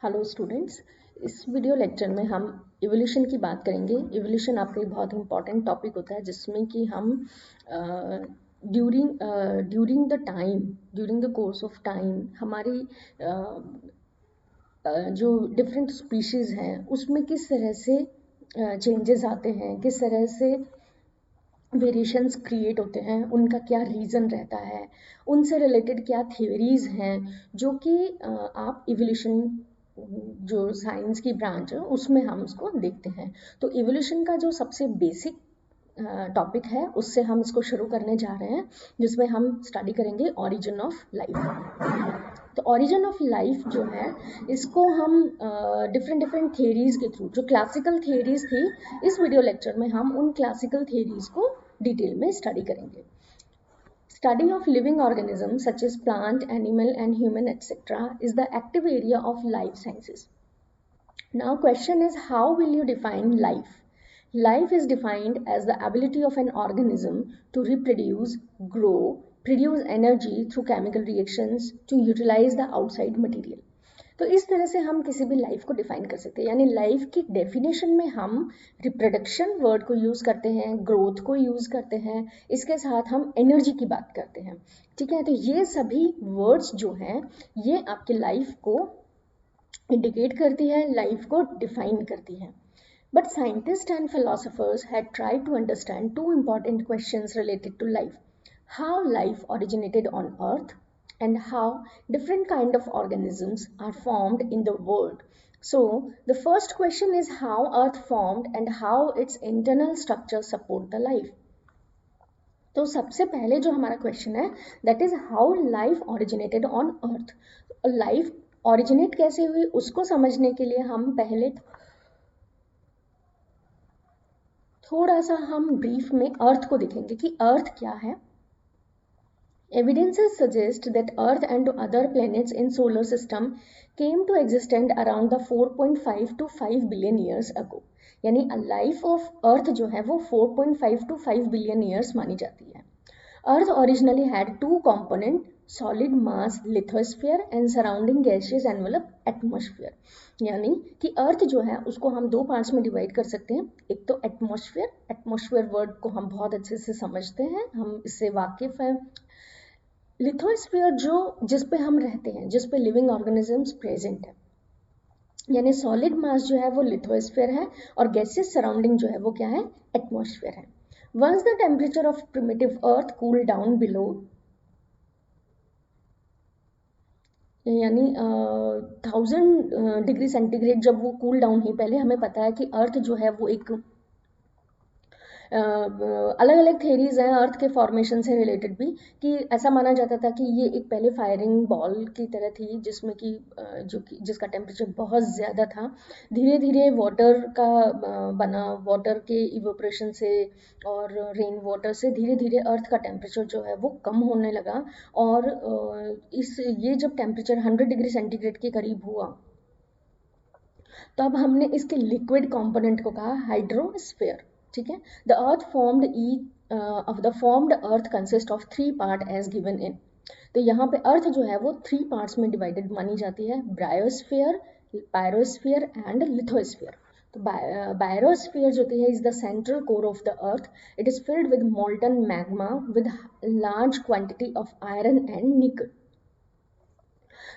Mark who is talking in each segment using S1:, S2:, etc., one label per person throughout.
S1: Hello students. इस video lecture में हम इवोल्यूशन की बात करेंगे। इवोल्यूशन आपका एक बहुत इंपॉर्टेंट टॉपिक होता है जिसमें कि हम during the course of time हमारी जो डिफरेंट स्पीशीज़ हैं उसमें किस तरह से चेंजेस आते हैं, किस तरह से वेरिएशंस क्रिएट होते हैं, उनका क्या रीज़न रहता है, उनसे रिलेटेड क्या थ्योरीज हैं जो कि आप इवोल्यूशन जो साइंस की ब्रांच है उसमें हम उसको देखते हैं। तो इवोल्यूशन का जो सबसे बेसिक टॉपिक है उससे हम इसको शुरू करने जा रहे हैं, जिसमें हम स्टडी करेंगे ओरिजिन ऑफ लाइफ। तो ओरिजिन ऑफ लाइफ जो है इसको हम डिफरेंट डिफरेंट थियरीज के थ्रू, जो क्लासिकल थियरीज थी, इस वीडियो लेक्चर में हम उन क्लासिकल थियरीज को डिटेल में स्टडी करेंगे। Study of living organisms such as plant, animal and human etc. is the active area of life sciences. Now question is, how will you define life? Life is defined as the ability of an organism to reproduce, grow, produce energy through chemical reactions to utilize the outside material. तो इस तरह से हम किसी भी life को define कर सकते हैं। यानी लाइफ की डेफिनेशन में हम रिप्रोडक्शन वर्ड को यूज़ करते हैं, ग्रोथ को यूज़ करते हैं, इसके साथ हम एनर्जी की बात करते हैं। ठीक है, तो ये सभी वर्ड्स जो हैं ये आपकी लाइफ को इंडिकेट करती है, लाइफ को डिफाइन करती है। But scientists and philosophers had tried to understand two important questions related to life: how life originated on Earth and how different kind of organisms are formed in the world. So the first question is how Earth formed and how its internal structure support the life. तो सबसे पहले जो हमारा question है that is how life originated on earth. Life originate कैसे हुई उसको समझने के लिए हम पहले थोड़ा सा हम ब्रीफ में अर्थ को देखेंगे कि अर्थ क्या है। Evidences suggest that Earth and other planets in solar system came to existence around the 4.5 to 5 billion years ago. यानी लाइफ ऑफ अर्थ जो है वो 4.5 to 5 billion years मानी जाती है। Earth originally had two component, solid mass lithosphere and surrounding gaseous envelope atmosphere. यानी कि अर्थ जो है उसको हम दो पार्ट्स में डिवाइड कर सकते हैं। एक तो एटमॉस्फेयर वर्ड को हम बहुत अच्छे से समझते हैं, हम इससे वाकिफ हैं। लिथोस्फीयर जो जिस पे हम रहते हैं, जिस पे लिविंग ऑर्गेनिजम्स प्रेजेंट है, यानी सॉलिड मास जो है वो लिथोस्फीयर है और गैसेस सराउंडिंग जो है वो क्या है, एटमॉस्फेयर है। Once the temperature of primitive earth cool down below, यानी 1000 डिग्री सेंटीग्रेड जब वो कूल डाउन ही, पहले हमें पता है कि अर्थ जो है वो एक अलग अलग थेरीज हैं अर्थ के फॉर्मेशन से रिलेटेड भी, कि ऐसा माना जाता था कि ये एक पहले फायरिंग बॉल की तरह थी जिसमें कि जिसका टेम्परेचर बहुत ज़्यादा था। धीरे धीरे वाटर का बना, वाटर के इवोपरेशन से और रेन वाटर से धीरे धीरे अर्थ का टेम्परेचर जो है वो कम होने लगा और ये जब टेम्परेचर 100 डिग्री सेंटीग्रेड के करीब हुआ तब हमने इसके लिक्विड कंपोनेंट को कहा हाइड्रोस्फीयर। ठीक है, the earth formed of the formed earth consist of 3 part as given in. तो यहाँ पे अर्थ जो है वो 3 पार्ट्स में डिवाइडेड मानी जाती है, ब्रायोस्फीयर, पायरोस्फीयर एंड लिथोस्फीयर। तो बायोस्फीयर जो है is the central core of the earth. It is filled with molten magma with large quantity of iron and निकल।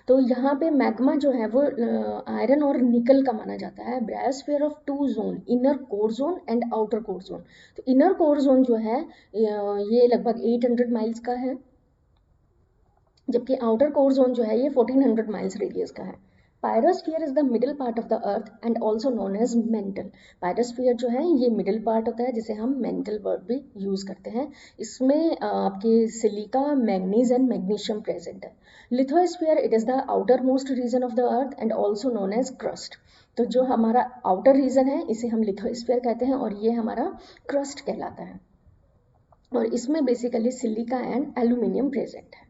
S1: तो यहाँ पे मैग्मा जो है वो आयरन और निकल का माना जाता है। ब्रायोस्फीयर ऑफ 2 जोन, inner core zone and outer core zone. तो इनर कोर जोन जो है ये लगभग 800 माइल्स का है, जबकि आउटर कोर जोन जो है ये 1400 माइल्स रेडियस का है। Pyrosphere is the middle part of the earth and also known as mantle. Pyrosphere जो है ये मिडिल पार्ट होता है जिसे हम मेंटल वर्ड भी यूज करते हैं। इसमें आपके silica, manganese and magnesium present है। Lithosphere it is the outer most region of the earth and also known as crust. तो जो हमारा आउटर रीजन है इसे हम लिथोस्फीयर कहते हैं और ये हमारा क्रस्ट कहलाता है और इसमें basically silica and aluminium present है।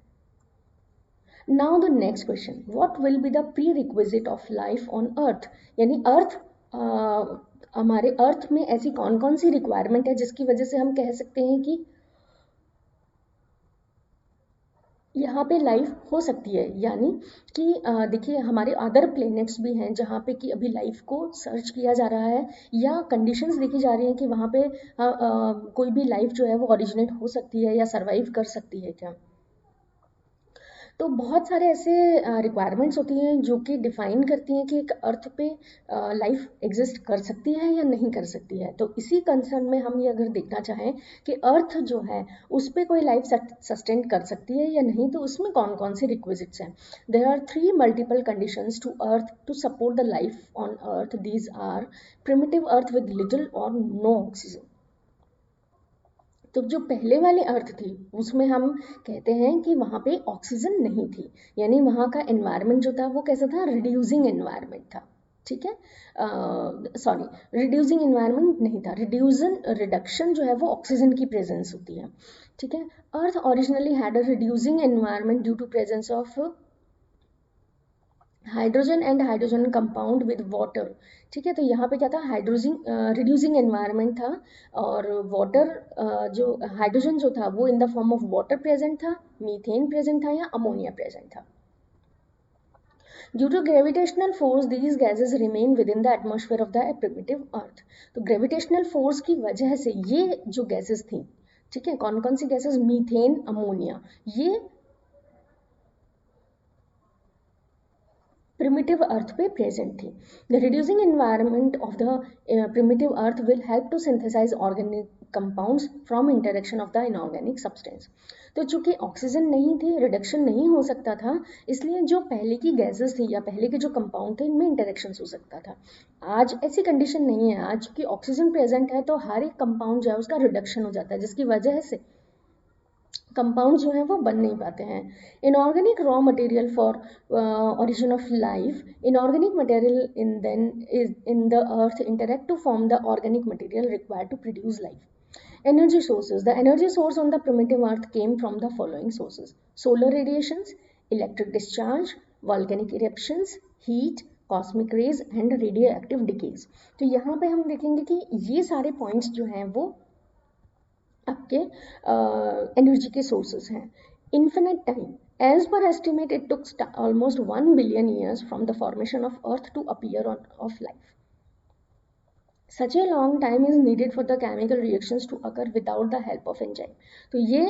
S1: Now the next question, what will be the prerequisite of life on earth? यानी अर्थ हमारे अर्थ में ऐसी कौन कौन सी रिक्वायरमेंट है जिसकी वजह से हम कह सकते हैं कि यहाँ पे लाइफ हो सकती है, यानी कि देखिए हमारे अदर प्लैनेट्स भी हैं जहाँ पे कि अभी लाइफ को सर्च किया जा रहा है, या कंडीशंस देखी जा रही हैं कि वहाँ पे कोई भी लाइफ जो है वो ओरिजिनेट हो सकती है या सरवाइव कर सकती है क्या। तो बहुत सारे ऐसे रिक्वायरमेंट्स होती हैं जो कि डिफाइन करती हैं कि एक अर्थ पे लाइफ एग्जिस्ट कर सकती है या नहीं कर सकती है। तो इसी कंसर्न में हम ये अगर देखना चाहें कि अर्थ जो है उस पे कोई लाइफ सस्टेन कर सकती है या नहीं, तो उसमें कौन कौन से रिक्विजिट्स हैं। There are 3 multiple conditions to earth to support the life on earth. These are primitive earth with little or no oxygen. तो जो पहले वाली अर्थ थी उसमें हम कहते हैं कि वहाँ पे ऑक्सीजन नहीं थी, यानी वहाँ का एनवायरनमेंट जो था वो कैसा था, रिड्यूसिंग एनवायरनमेंट था। ठीक है, सॉरी, रिड्यूसिंग एनवायरनमेंट नहीं था, रिडक्शन जो है वो ऑक्सीजन की प्रेजेंस होती है। ठीक है, earth originally had a reducing environment due to presence of hydrogen and hydrogen compound with water. ठीक है, तो यहाँ पे क्या था, हाइड्रोजिंग रिड्यूसिंग एनवायरनमेंट था, और वाटर जो हाइड्रोजन जो था वो in the form of water present था, मीथेन प्रेजेंट था या अमोनिया प्रेजेंट था। Due to gravitational force these gases remain within the atmosphere of the primitive earth. तो ग्रेविटेशनल फोर्स की वजह से ये जो गैसेज थी, ठीक है, कौन कौन सी गैसेज, मीथेन, अमोनिया, ये primitive earth पे present थी। The reducing environment of the primitive earth will help to synthesize organic compounds from interaction of the inorganic substance। तो चूंकि ऑक्सीजन नहीं थी, रिडक्शन नहीं हो सकता था, इसलिए जो पहले की गैसेस थी या पहले के जो कंपाउंड थे इनमें इंटरेक्शन हो सकता था। आज ऐसी कंडीशन नहीं है, आज की ऑक्सीजन प्रेजेंट है तो हर एक कंपाउंड जो है उसका रिडक्शन हो जाता है, जिसकी वजह से कंपाउंड जो है वो बन नहीं पाते हैं। Inorganic raw material for origin of life, inorganic material in the earth interact to form the organic material required to produce life. Energy sources, the energy source on the primitive earth came from the following sources: solar radiations, electric discharge, volcanic eruptions, heat, cosmic rays and radioactive decays। तो यहाँ पे हम देखेंगे कि ये सारे points जो हैं वो आपके एनर्जी के सोर्सेस हैं। Infinite time, as per estimate it took almost 1 billion years from the formation of earth to appear of life. Such a long time is needed for the chemical reactions to occur without the help of enzyme। तो ये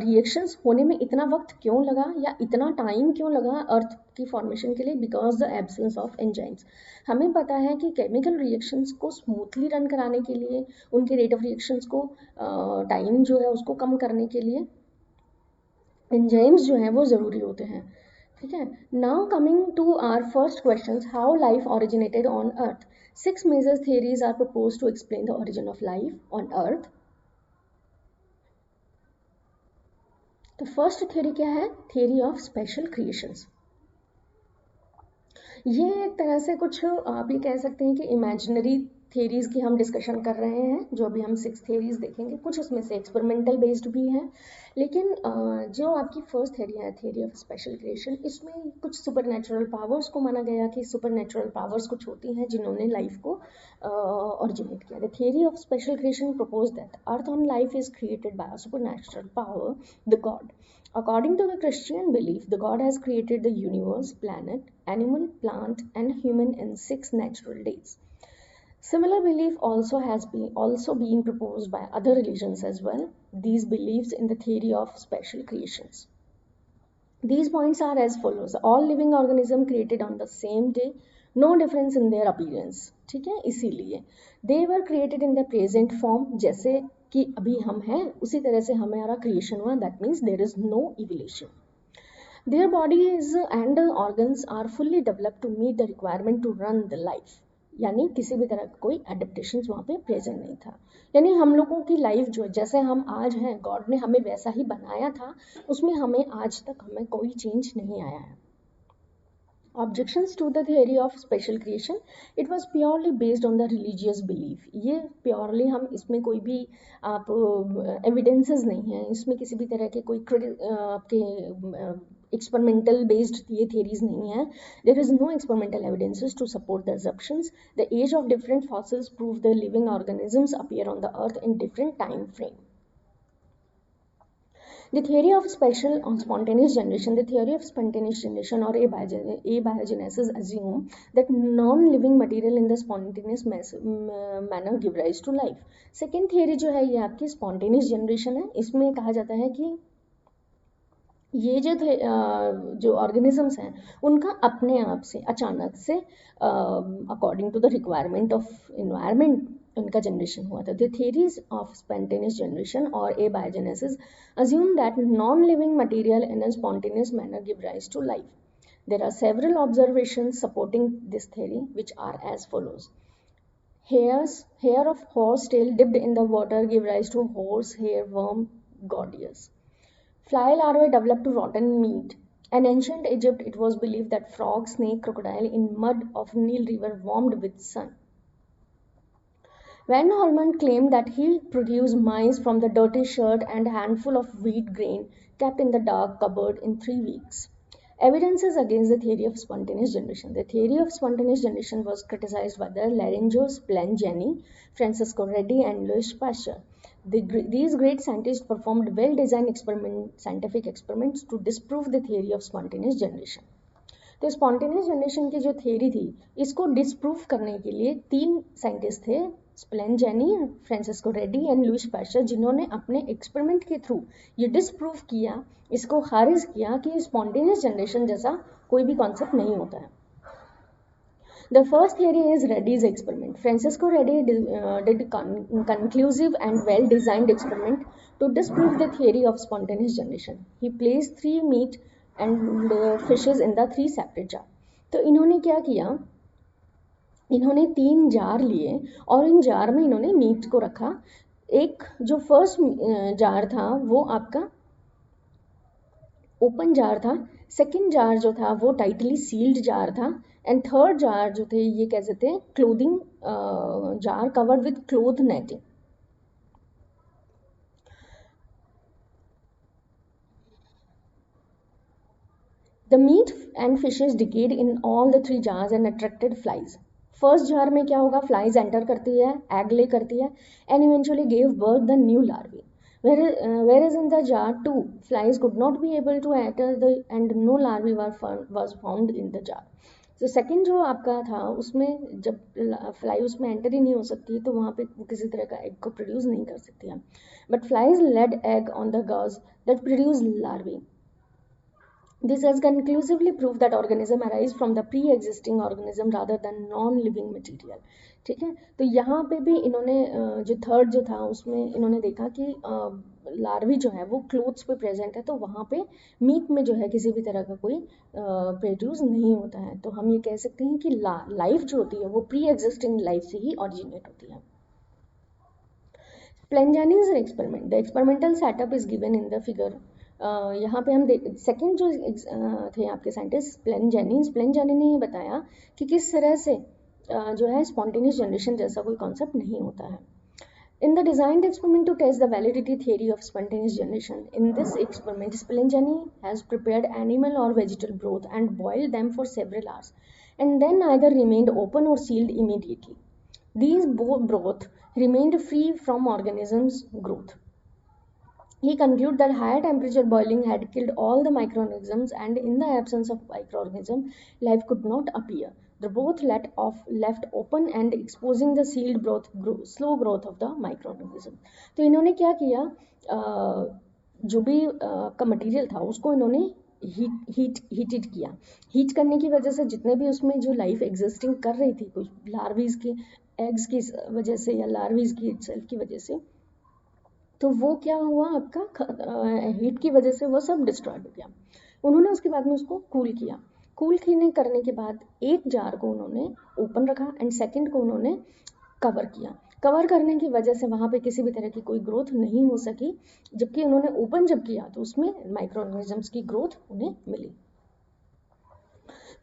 S1: reactions होने में इतना वक्त क्यों लगा या इतना टाइम क्यों लगा अर्थ की फॉर्मेशन के लिए? Because the absence of enzymes. हमें पता है कि केमिकल रिएक्शंस को स्मूथली रन कराने के लिए, उनके रेट ऑफ रिएक्शंस को टाइम जो है उसको कम करने के लिए एंजाइम्स जो हैं वो ज़रूरी होते हैं। ठीक है, now coming to our first question, how life originated on earth. 6 major theories are proposed to explain the origin of life on earth। तो फर्स्ट थ्योरी क्या है? Theory of special creations. ये एक तरह से कुछ आप ये कह सकते हैं कि इमेजिनरी थेरीज की हम डिस्कशन कर रहे हैं, जो अभी हम 6 थेरीज देखेंगे, कुछ उसमें से एक्सपेरिमेंटल बेस्ड भी हैं। लेकिन जो आपकी फर्स्ट थेरी है, थेरी ऑफ स्पेशल क्रिएशन, इसमें कुछ सुपर नेचुरल पावर्स को माना गया कि सुपर नेचुरल पावर्स कुछ होती हैं जिन्होंने लाइफ को ओरिजिनेट किया। The theory of special creation propose that earth on life is created by a super natural power, the God. According to the Christian belief, the God has created the universe, planet, animal, plant, and human in 6 natural days. Similar belief also been proposed by other religions as well. These beliefs in the theory of special creations. These points are as follows: all living organisms created on the same day, no difference in their appearance। ठीक है, इसीलिए they were created in the present form, जैसे कि अभी हम हैं उसी तरह से हमारा क्रिएशन हुआ। That means there is no evolution. Their bodies and organs are fully developed to meet the requirement to run the life। यानी किसी भी तरह का कोई एडेप्टेशन वहाँ पे प्रेजेंट नहीं था। यानी हम लोगों की लाइफ जो जैसे हम आज हैं, गॉड ने हमें वैसा ही बनाया था, उसमें हमें आज तक हमें कोई चेंज नहीं आया है। Objections to the theory of special creation, it was purely based on the religious belief। ये प्योरली हम इसमें कोई भी आप एविडेंसेस नहीं है, इसमें किसी भी तरह के कोई आपके एक्सपेरिमेंटल बेस्ड ये theories नहीं है। There is no experimental evidences to support the assumptions। The age of different fossils prove the living organisms appear on the earth in different time frame। The theory of special on spontaneous generation, the theory of spontaneous generation or abiogenesis assume that non-living material in the spontaneous manner give rise to life. Second theory जो है ये आपकी spontaneous generation है. इसमें कहा जाता है कि ये जो थे जो ऑर्गेनिजम्स हैं उनका अपने आप से अचानक से according to the requirement of environment उनका जनरेशन हुआ था. The theories of spontaneous generation और abiogenesis assume that non-living material in a spontaneous manner give rise to life. There are several observations supporting this theory, which are as follows. Hair of horse tail dipped in the water give rise to horse hair worm Gordius. Fly larvae develop to rotten meat. In ancient Egypt, it was believed that frog, snake, crocodile in mud of Nile River warmed with sun. Van Holman claimed that he produced mice from the dirty shirt and handful of wheat grain kept in the dark cupboard in 3 weeks. Evidences against the theory of spontaneous generation. The theory of spontaneous generation was criticized by the Lorenzo Spallanzani, Francisco Redi, and Louis Pasteur. These great scientists performed well-designed scientific experiments to disprove the theory of spontaneous generation. तो spontaneous generation की जो theory थी इसको disprove करने के लिए 3 scientist थे, Spallanzani, Francesco Redi and Louis Pasteur, जिन्होंने अपने एक्सपेरिमेंट के थ्रू ये डिस्प्रूव किया, इसको खारिज किया कि स्पॉन्टेनियस जनरेशन जैसा कोई भी कॉन्सेप्ट नहीं होता है. The first theory is Reddy's experiment. Francisco Reddy did conclusive and well-designed experiment to disprove the theory of spontaneous generation. He placed 3 meat and fishes in the 3 separate jar. तो इन्होंने क्या किया, इन्होंने 3 जार लिए और इन जार में इन्होंने meet को रखा. एक जो फर्स्ट जार था वो आपका ओपन जार था, सेकंड जार जो था वो टाइटली सील्ड जार था, एंड थर्ड जार जो थे ये कह सकते हैं clothing jar covered with cloth netting. The meat and fishes decayed in all the 3 jars and attracted flies. First jar में क्या होगा, फ्लाइज एंटर करती है, एग ले करती है and eventually gave birth the new larvae. Whereas in the jar 2, flies could not be able to enter and no larvae was found in the jar. तो second जो आपका था उसमें जब फ्लाई उसमें एंटर ही नहीं हो सकती तो वहाँ पे वो किसी तरह का एग को प्रोड्यूस नहीं कर सकती है. But flies laid egg on the girls that produce larvae. This has conclusively proved that organism arise from the pre-existing organism rather than non-living material. ठीक है, तो यहाँ पे भी इन्होंने जो थर्ड जो था उसमें इन्होंने देखा कि लार्वी जो है वो क्लोथ्स पे प्रेजेंट है, तो वहाँ पे मीट में जो है किसी भी तरह का कोई प्रोड्यूस नहीं होता है. तो हम ये कह सकते हैं कि लाइफ जो होती है वो प्री एग्जिस्टिंग लाइफ से ही ऑरिजिनेट होती है. Spallanzani's experiment. The experimental setup is given in the figure. यहाँ पे हम सेकंड जो थे आपके साइंटिस्ट स्प्लेंजेनी ने ये बताया कि किस तरह से जो है स्पॉन्टेनियस जनरेशन जैसा कोई कॉन्सेप्ट नहीं होता है. In the designed experiment to test the validity theory of spontaneous generation, in this experiment, Spallanzani has prepared animal or vegetal broth and boiled them for several hours, and then either remained open or sealed immediately. These broth remained free from organisms' growth. He concluded that higher temperature boiling had killed all the microorganisms, and in the absence of microorganism, life could not appear. The broth left open and exposing the sealed broth slow growth of the microorganism. तो इन्होंने क्या किया, जो भी का material था उसको इन्होंने हीटेड किया. हीट करने की वजह से जितने भी उसमें जो लाइफ एग्जिस्टिंग कर रही थी कुछ लार्वीज के एग्स की वजह से या लार्वीज की इटसेल्फ की वजह से, तो वो क्या हुआ आपका हीट की वजह से वो सब डिस्ट्रॉय हो गया. उन्होंने उसके बाद में उसको कूल किया. कूल करने के बाद एक जार को उन्होंने ओपन रखा एंड सेकंड को उन्होंने कवर किया. कवर करने की वजह से वहाँ पे किसी भी तरह की कोई ग्रोथ नहीं हो सकी, जबकि उन्होंने ओपन जब किया तो उसमें माइक्रो ऑर्गेनिजम्स की ग्रोथ उन्हें मिली.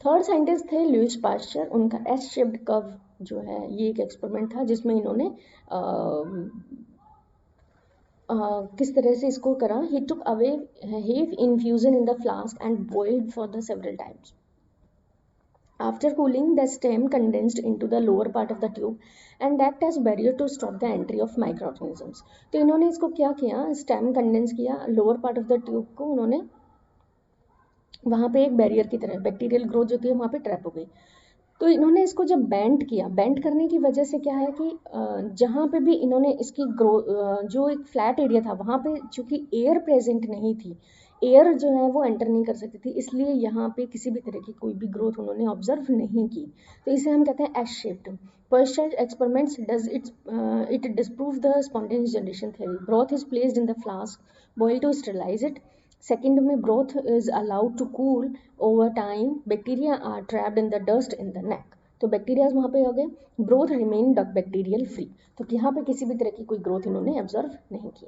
S1: थर्ड साइंटिस्ट थे लुइस पास्चर. उनका एस शेप्ड कर्व जो है ये एक एक्सपेरिमेंट था जिसमें इन्होंने किस तरह से इसको करा. He took away have infusion in the flask and boiled for the several times. After cooling, the stem condensed into the lower part of the tube and act as barrier to stop the entry of microorganisms. तो इन्होंने इसको क्या किया, stem condense किया, lower part of the tube को उन्होंने वहाँ पे एक बैरियर की तरह, बैक्टीरियल ग्रोथ जो थी वहाँ पे ट्रैप हो गई। तो इन्होंने इसको जब बेंड किया, बेंड करने की वजह से क्या है कि जहाँ पे भी इन्होंने इसकी जो एक फ्लैट एरिया था वहाँ पे चूंकि एयर प्रेजेंट नहीं थी, एयर जो है वो एंटर नहीं कर सकती थी, इसलिए यहाँ पे किसी भी तरह की कोई भी ग्रोथ उन्होंने ऑब्जर्व नहीं की। तो इसे हम कहते हैं S shaped. Poiseuille's experiments does it disprove the spontaneous generation theory. Broth is placed in the flask, boiled to sterilize it. Second में broth is allowed to cool over time. Bacteria are trapped in the dust in the neck. तो bacteria वहाँ पे हो गए, broth remain bacterial free. तो यहाँ पे किसी भी तरह की कोई ग्रोथ इन्होंने ऑब्जर्व नहीं की।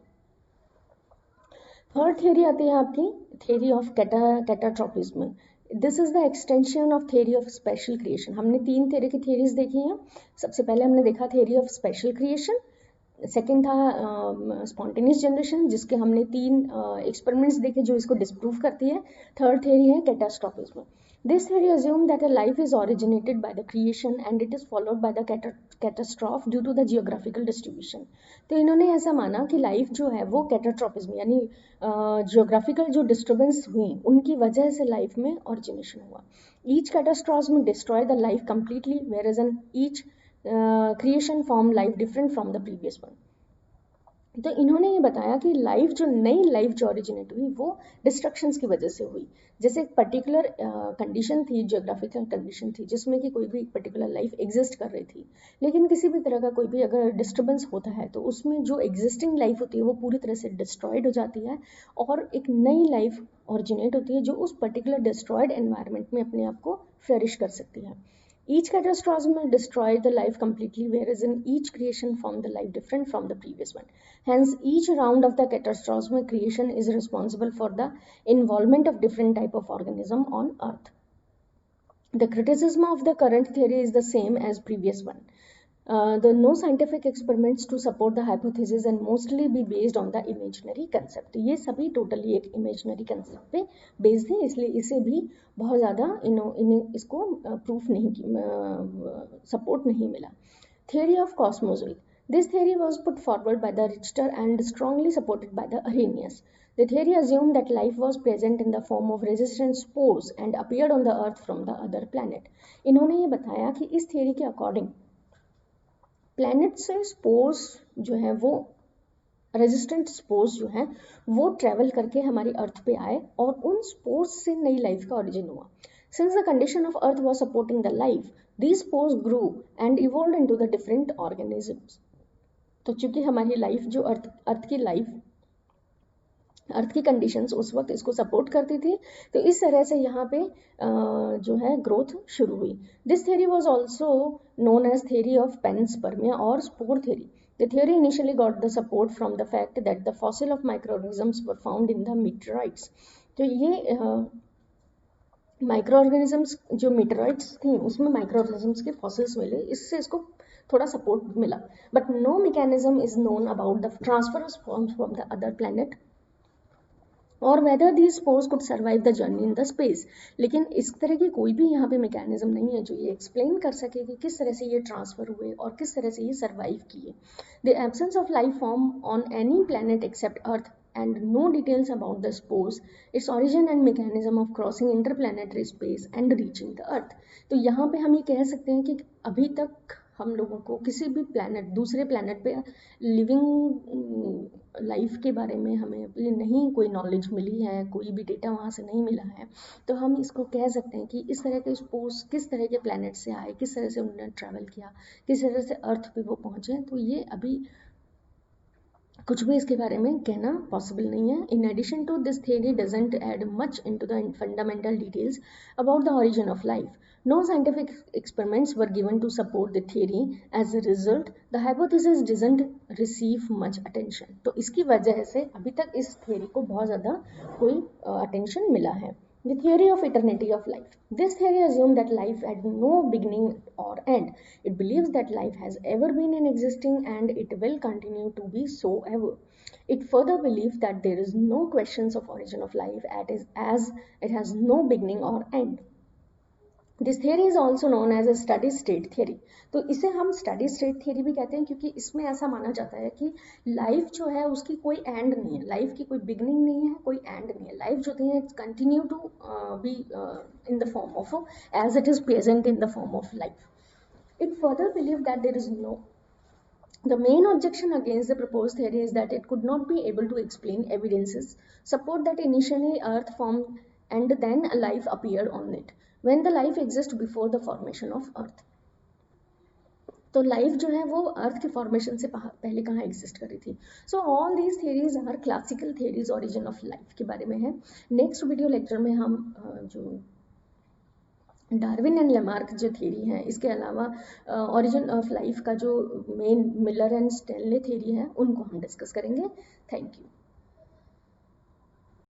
S1: थर्ड थ्योरी आती है आपकी theory of catastrophism. This is the extension of theory of special creation. हमने तीन तरह की थ्योरीज देखी हैं। सबसे पहले हमने देखा theory of special creation, second था स्पॉन्टेनियस जनरेशन जिसके हमने तीन एक्सपेरिमेंट्स देखे जो इसको डिस्प्रूव करती है। थर्ड थ्योरी है catastrophism. This theory assume that a life is originated by the creation and it is followed by the catastrophe due to the geographical distribution। तो इन्होंने ऐसा माना कि लाइफ जो है वो कैटाट्रॉपिज्म यानी जियोग्राफिकल जो डिस्टर्बेंस हुई उनकी वजह से लाइफ में ओरिजिनेशन हुआ। Each catastrophism destroy the life completely whereas in each creation form life different from the previous one। तो इन्होंने ये बताया कि लाइफ जो नई लाइफ जो ओरिजिनेट हुई वो डिस्ट्रक्शंस की वजह से हुई। जैसे एक पर्टिकुलर कंडीशन थी, जियोग्राफिकल कंडीशन थी जिसमें कि कोई भी एक पर्टिकुलर लाइफ एग्जिस्ट कर रही थी, लेकिन किसी भी तरह का कोई भी अगर डिस्टर्बेंस होता है तो उसमें जो एग्जिस्टिंग लाइफ होती है वो पूरी तरह से डिस्ट्रॉयड हो जाती है और एक नई लाइफ ओरिजिनेट होती है जो उस पर्टिकुलर डिस्ट्रॉयड एनवायरनमेंट में अपने आप को फ्लरिश कर सकती है। Each catastrophe destroyed the life completely, whereas in each creation formed the life different from the previous one. Hence, each round of the catastrophe creation is responsible for the involvement of different type of organism on Earth. The criticism of the current theory is the same as previous one. There are no scientific experiments to support the hypothesis and mostly be based on the imaginary concept। ये सभी totally एक imaginary concept पे based है, इसलिए इसे भी बहुत ज़्यादा इन्हें इसको proof नहीं की support नहीं मिला। Theory of cosmozoid. This theory was put forward by the Richter and strongly supported by the Arrhenius। The theory assumed that life was present in the form of resistant spores and appeared on the earth from the other planet। इन्होंने ये बताया कि इस theory के according planet से spores जो है वो रेजिस्टेंट स्पोर्स जो है वो ट्रेवल करके हमारी अर्थ पे आए और उन स्पोर्स से नई लाइफ का ओरिजिन हुआ। Since the condition of earth was supporting the life, these spores grew and evolved into the different organisms. तो चूंकि हमारी लाइफ जो अर्थ की लाइफ, अर्थ की कंडीशंस उस वक्त इसको सपोर्ट करती थी, तो इस तरह से यहाँ पे जो है ग्रोथ शुरू हुई। This theory was also known as theory of panspermia और spore theory. The theory initially got the support from the fact that the fossil of microorganisms were found in the meteorites। तो ये microorganisms जो मीटरॉइड्स थी उसमें microorganisms के fossils मिले, इससे इसको थोड़ा सपोर्ट मिला। But no mechanism is known about the transfer of sperms from the other planet और whether these spores could survive the journey in the space. लेकिन इस तरह की कोई भी यहाँ पे मैकेनिज्म नहीं है जो ये एक्सप्लेन कर सके कि किस तरह से ये ट्रांसफर हुए और किस तरह से ये सर्वाइव किए। The absence of life form on any planet except earth and no details about the spores, its origin and mechanism of crossing interplanetary space and reaching the earth। तो यहाँ पे हम ये कह सकते हैं कि अभी तक हम लोगों को किसी भी प्लैनेट, दूसरे प्लैनेट पे लिविंग लाइफ के बारे में हमें अभी नहीं कोई नॉलेज मिली है, कोई भी डेटा वहाँ से नहीं मिला है। तो हम इसको कह सकते हैं कि इस तरह के स्पोर्स किस तरह के प्लैनेट से आए, किस तरह से उन्होंने ट्रैवल किया, किस तरह से अर्थ पे वो पहुँचे, तो ये अभी कुछ भी इसके बारे में कहना पॉसिबल नहीं है। In addition to this theory doesn't add much into the fundamental details about the origin of life. No scientific experiments were given to support the theory. As a result, the hypothesis doesn't receive much attention। तो इसकी वजह से अभी तक इस theory को बहुत ज़्यादा कोई attention मिला है। The theory of eternity of life. This theory assumes that life had no beginning or end. It believes that life has ever been in existing and it will continue to be so ever. It further believes that there is no questions of origin of life as it has no beginning or end. This theory is also known as a steady state theory. तो इसे हम study state theory भी कहते हैं, क्योंकि इसमें ऐसा माना जाता है कि लाइफ जो है उसकी कोई एंड नहीं है, लाइफ की कोई बिगनिंग नहीं है, कोई एंड नहीं है। लाइफ जो है continue to be in the form of as it is present in the form of life. It further believed that there is no. The main objection against the proposed theory is that it could not be able to explain evidences support that initially Earth formed and then a life appeared on it, when the life exists before the formation of Earth. तो life जो है वो अर्थ के formation से पहले कहाँ exist करी थी। So all these theories are classical theories origin of life के बारे में है। नेक्स्ट वीडियो लेक्चर में हम जो डार्विन एंड लेमार्क जो थ्योरी है, इसके अलावा ओरिजिन ऑफ लाइफ का जो main Miller and Stanley theory है, उनको हम डिस्कस करेंगे। Thank you.